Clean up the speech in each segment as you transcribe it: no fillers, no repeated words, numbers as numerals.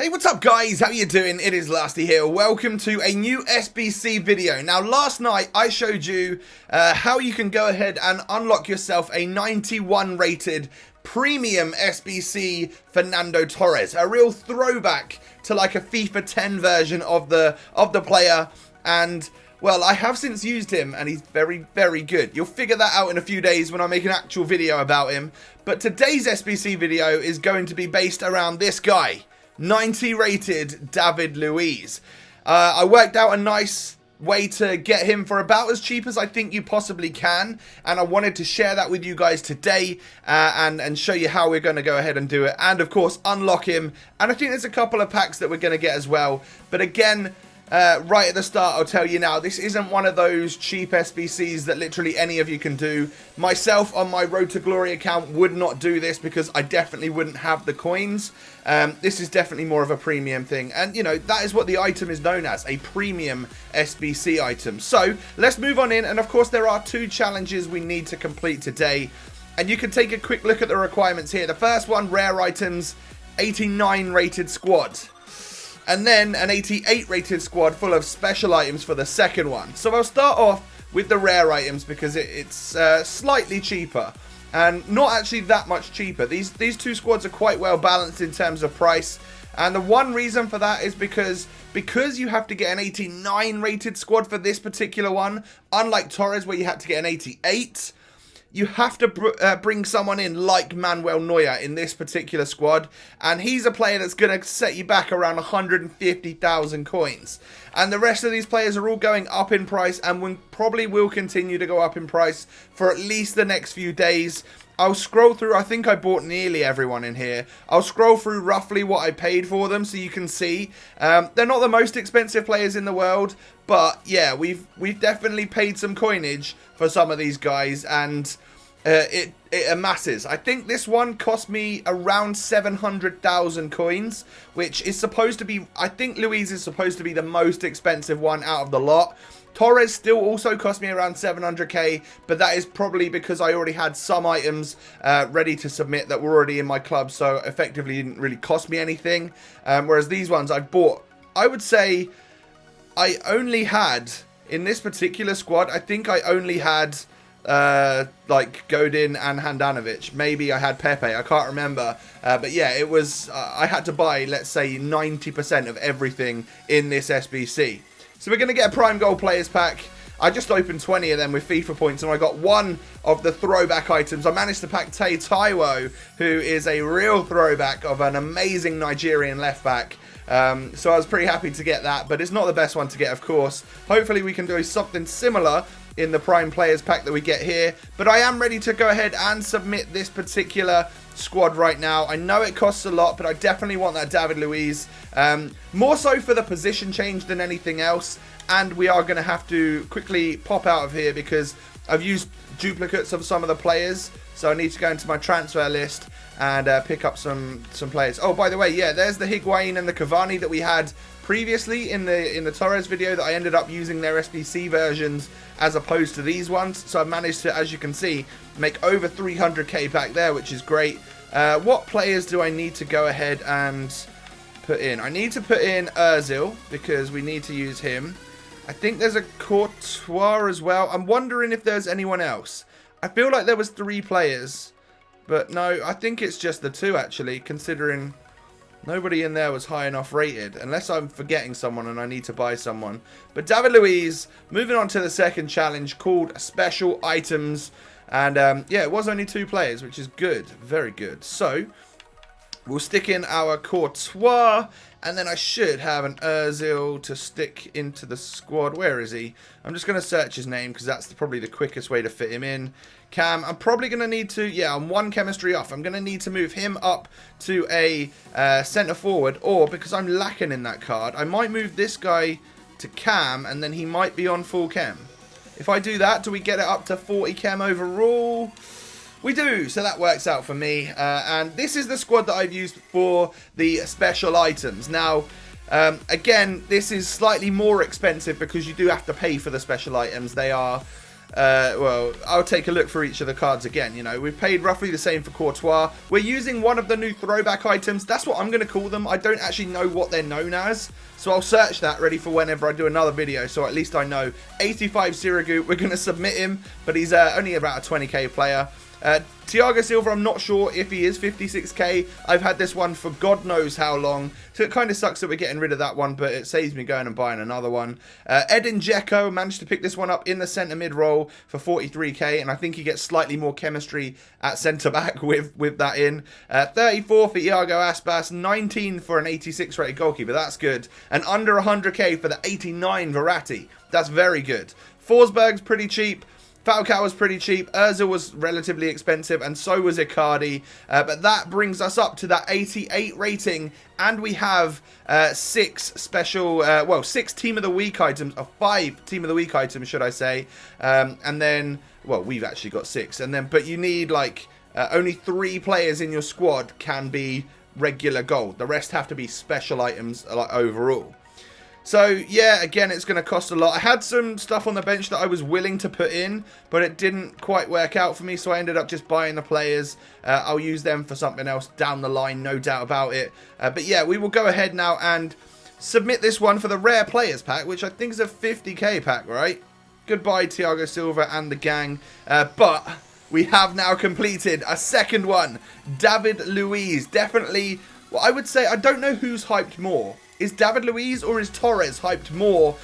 Hey, what's up guys? How you doing? It is Lasty here. Welcome to a new SBC video. Now, last night I showed you how you can go ahead and unlock yourself a 91 rated premium SBC Fernando Torres. A real throwback to like a FIFA 10 version of the player. And well, I have since used him and he's very, very good. You'll figure that out in a few days when I make an actual video about him. But today's SBC video is going to be based around this guy. 90 rated David Luiz. I worked out a nice way to get him for about as cheap as I think you possibly can, and I wanted to share that with you guys today and show you how we're going to go ahead and do it, and of course unlock him. And I think there's a couple of packs that we're going to get as well, but again, right at the start, I'll tell you now, this isn't one of those cheap SBCs that literally any of you can do. Myself on my Road to Glory account would not do this because I definitely wouldn't have the coins. This is definitely more of a premium thing. And, you know, that is what the item is known as, a premium SBC item. So, let's move on in. And, of course, there are two challenges we need to complete today. And you can take a quick look at the requirements here. The first one, rare items, 89 rated squad. And then an 88 rated squad full of special items for the second one. So I'll start off with the rare items because it's slightly cheaper. And not actually that much cheaper. These two squads are quite well balanced in terms of price. And the one reason for that is because you have to get an 89 rated squad for this particular one. Unlike Torres where you had to get an 88. You have to bring someone in like Manuel Neuer in this particular squad. And he's a player that's going to set you back around 150,000 coins. And the rest of these players are all going up in price and probably will continue to go up in price for at least the next few days. I'll scroll through, I think I bought nearly everyone in here. I'll scroll through roughly what I paid for them so you can see. They're not the most expensive players in the world, but yeah, we've definitely paid some coinage for some of these guys, and it amasses. I think this one cost me around 700,000 coins, which is supposed to be, I think Luiz is supposed to be the most expensive one out of the lot. Torres still also cost me around 700k, but that is probably because I already had some items ready to submit that were already in my club, so effectively didn't really cost me anything. Whereas these ones I've bought, I would say I only had, in this particular squad, I think I only had like Godin and Handanovic. Maybe I had Pepe, I can't remember. But yeah, it was, I had to buy, let's say, 90% of everything in this SBC. So we're going to get a Prime Gold Players Pack. I just opened 20 of them with FIFA points, and I got one of the throwback items. I managed to pack Taiwo, who is a real throwback of an amazing Nigerian left back. So I was pretty happy to get that, but it's not the best one to get, of course. Hopefully we can do something similar in the Prime Players Pack that we get here. But I am ready to go ahead and submit this particular squad right now. I know it costs a lot, but I definitely want that David Luiz. More so for the position change than anything else. And we are going to have to quickly pop out of here because I've used duplicates of some of the players. So I need to go into my transfer list and pick up some players. Oh, by the way, yeah, there's the Higuain and the Cavani that we had previously in the Torres video that I ended up using their SBC versions as opposed to these ones. So I managed to, as you can see, make over 300k back there, which is great. What players do I need to go ahead and put in? I need to put in Ozil because we need to use him. I think there's a Courtois as well. I'm wondering if there's anyone else. I feel like there was 3 players, but no, I think it's just the 2 actually, considering nobody in there was high enough rated, unless I'm forgetting someone and I need to buy someone. But David Luiz, moving on to the second challenge called Special Items. And yeah, it was only 2 players, which is good, very good. So we'll stick in our Courtois, and then I should have an Ozil to stick into the squad. Where is he? I'm just going to search his name because that's probably the quickest way to fit him in. Cam, I'm probably going to need to, yeah, I'm 1 chemistry off. I'm going to need to move him up to a centre forward, or because I'm lacking in that card, I might move this guy to Cam, and then he might be on full chem. If I do that, do we get it up to 40 chem overall? We do, so that works out for me. And this is the squad that I've used for the special items. Now, again, this is slightly more expensive because you do have to pay for the special items. They are well, I'll take a look for each of the cards again. You know, we've paid roughly the same for Courtois. We're using one of the new throwback items. That's what I'm going to call them. I don't actually know what they're known as, so I'll search that ready for whenever I do another video, so at least I know. 85 Sirigu, we're going to submit him, but he's only about a 20k player. Thiago Silva, I'm not sure if he is 56k. I've had this one for God knows how long, so it kind of sucks that we're getting rid of that one, but it saves me going and buying another one. Dzeko managed to pick this one up in the centre mid role for 43k, and I think he gets slightly more chemistry at centre back with that in. 34 for Thiago Aspas, 19 for an 86 rated goalkeeper, that's good, and under 100k for the 89 Verratti, that's very good. Forsberg's pretty cheap. Falcao was pretty cheap, Urza was relatively expensive, and so was Icardi, but that brings us up to that 88 rating, and we have 6 special, well, 6 Team of the Week items, or 5 Team of the Week items, should I say, and then, well, we've actually got 6, and then, but you need, like, only 3 players in your squad can be regular gold, the rest have to be special items, like, overall. So, yeah, again, it's going to cost a lot. I had some stuff on the bench that I was willing to put in, but it didn't quite work out for me, so I ended up just buying the players. I'll use them for something else down the line, no doubt about it. But, yeah, we will go ahead now and submit this one for the Rare Players pack, which I think is a 50k pack, right? Goodbye, Thiago Silva and the gang. But we have now completed a second one. David Luiz, definitely, well, I would say, I don't know who's hyped more. Is David Luiz or is Torres hyped more?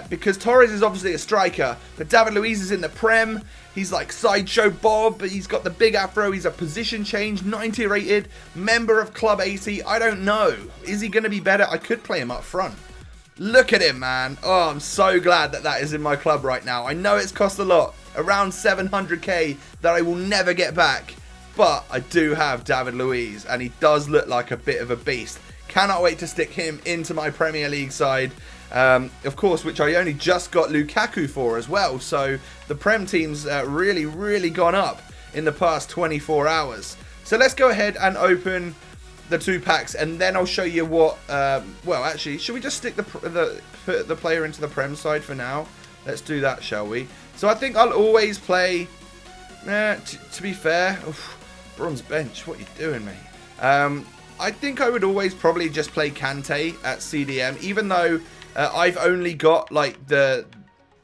Because Torres is obviously a striker, but David Luiz is in the Prem. He's like Sideshow Bob, but he's got the big afro. He's a position change, 90 rated, member of Club 80. I don't know. Is he going to be better? I could play him up front. Look at him, man. Oh, I'm so glad that that is in my club right now. I know it's cost a lot, around 700k that I will never get back. But I do have David Luiz, and he does look like a bit of a beast. Cannot wait to stick him into my Premier League side, of course, which I only just got Lukaku for as well. So the Prem team's really gone up in the past 24 hours. So let's go ahead and open the 2 packs, and then I'll show you what, well, actually, should we just stick put the player into the Prem side for now? Let's do that, shall we? So I think I'll always play, to be fair, bronze bench, what are you doing, mate? I think I would always probably just play Kante at CDM, even though I've only got like the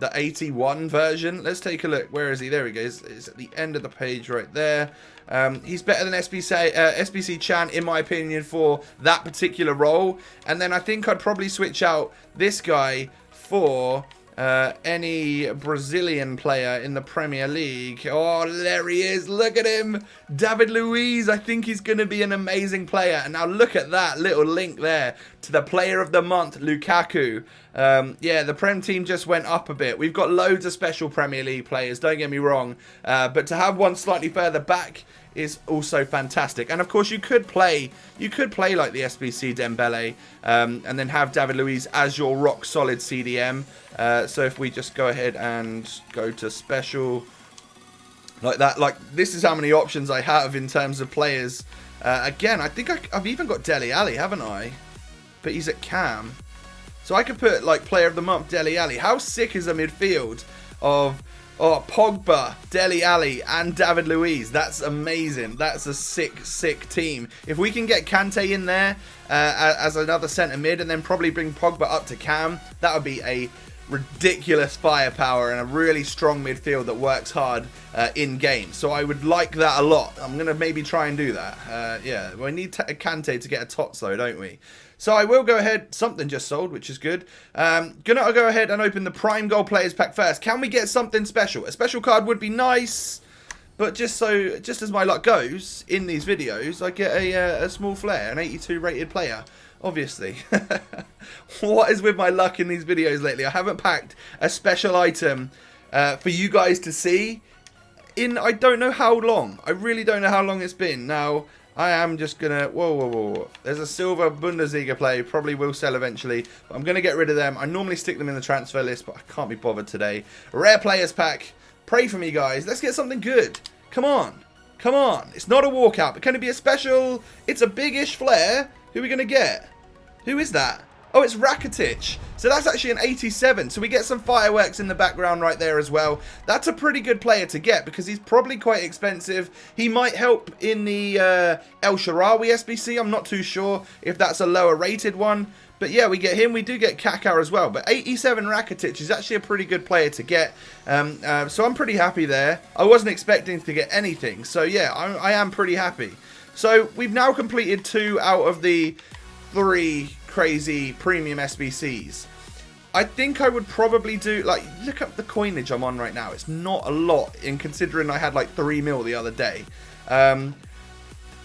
81 version. Let's take a look. Where is he? There he goes. It's at the end of the page right there. He's better than SBC Chan, in my opinion, for that particular role. And then I think I'd probably switch out this guy for any Brazilian player in the Premier League. Oh, there he is. Look at him. David Luiz. I think he's going to be an amazing player. And now look at that little link there to the Player of the Month, Lukaku. Yeah, the Prem team just went up a bit. We've got loads of special Premier League players, don't get me wrong. But to have one slightly further back is also fantastic. And of course you could play like the SBC Dembele, and then have David Luiz as your rock solid CDM. So if we just go ahead and go to special like that, like this is how many options I have in terms of players. Again, I think I've even got Dele Alli, haven't I? But he's at Cam, so I could put like Player of the Month Dele Alli. How sick is a midfield of Pogba, Dele Alli, and David Luiz? That's amazing. That's a sick team. If we can get Kante in there as another centre mid, and then probably bring Pogba up to Cam, that would be a ridiculous firepower and a really strong midfield that works hard in game. So I would like that a lot. I'm going to maybe try and do that. Yeah, we need Kante to get a tots though, don't we? So I will go ahead. Something just sold, which is good. Gonna go ahead and open the Prime Gold Players pack first. Can we get something special? A special card would be nice, but just as my luck goes in these videos, I get a small flair, an 82 rated player. Obviously. What is with my luck in these videos lately? I haven't packed a special item for you guys to see in I don't know how long. I really don't know how long it's been. Now, I am just going to... Whoa. There's a silver Bundesliga player. Probably will sell eventually. But I'm going to get rid of them. I normally stick them in the transfer list, but I can't be bothered today. Rare Players pack. Pray for me, guys. Let's get something good. Come on. Come on. It's not a walkout, but can it be a special? It's a big-ish flare. Who are we going to get? Who is that? Oh, it's Rakitic. So that's actually an 87. So we get some fireworks in the background right there as well. That's a pretty good player to get because he's probably quite expensive. He might help in the El Shaarawy SBC. I'm not too sure if that's a lower rated one. But yeah, we get him. We do get Kaká as well. But 87 Rakitic is actually a pretty good player to get. So I'm pretty happy there. I wasn't expecting to get anything. So yeah, I am pretty happy. So we've now completed 2 out of the 3 crazy premium SBCs. I think I would probably do, like, look up the coinage I'm on right now. It's not a lot in considering I had like 3 mil the other day.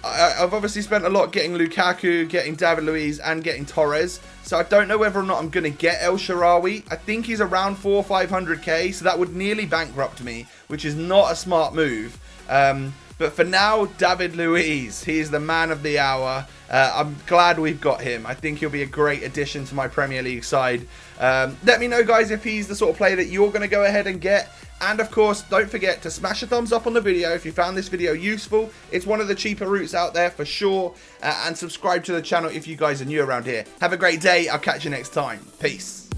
I've obviously spent a lot getting Lukaku, getting David Luiz, and getting Torres. So I don't know whether or not I'm going to get El Shaarawy. I think he's around 400 or 500k, so that would nearly bankrupt me, which is not a smart move. But for now, David Luiz, he is the man of the hour. I'm glad we've got him. I think he'll be a great addition to my Premier League side. Let me know, guys, if he's the sort of player that you're going to go ahead and get. And, of course, don't forget to smash a thumbs up on the video if you found this video useful. It's one of the cheaper routes out there for sure. And subscribe to the channel if you guys are new around here. Have a great day. I'll catch you next time. Peace.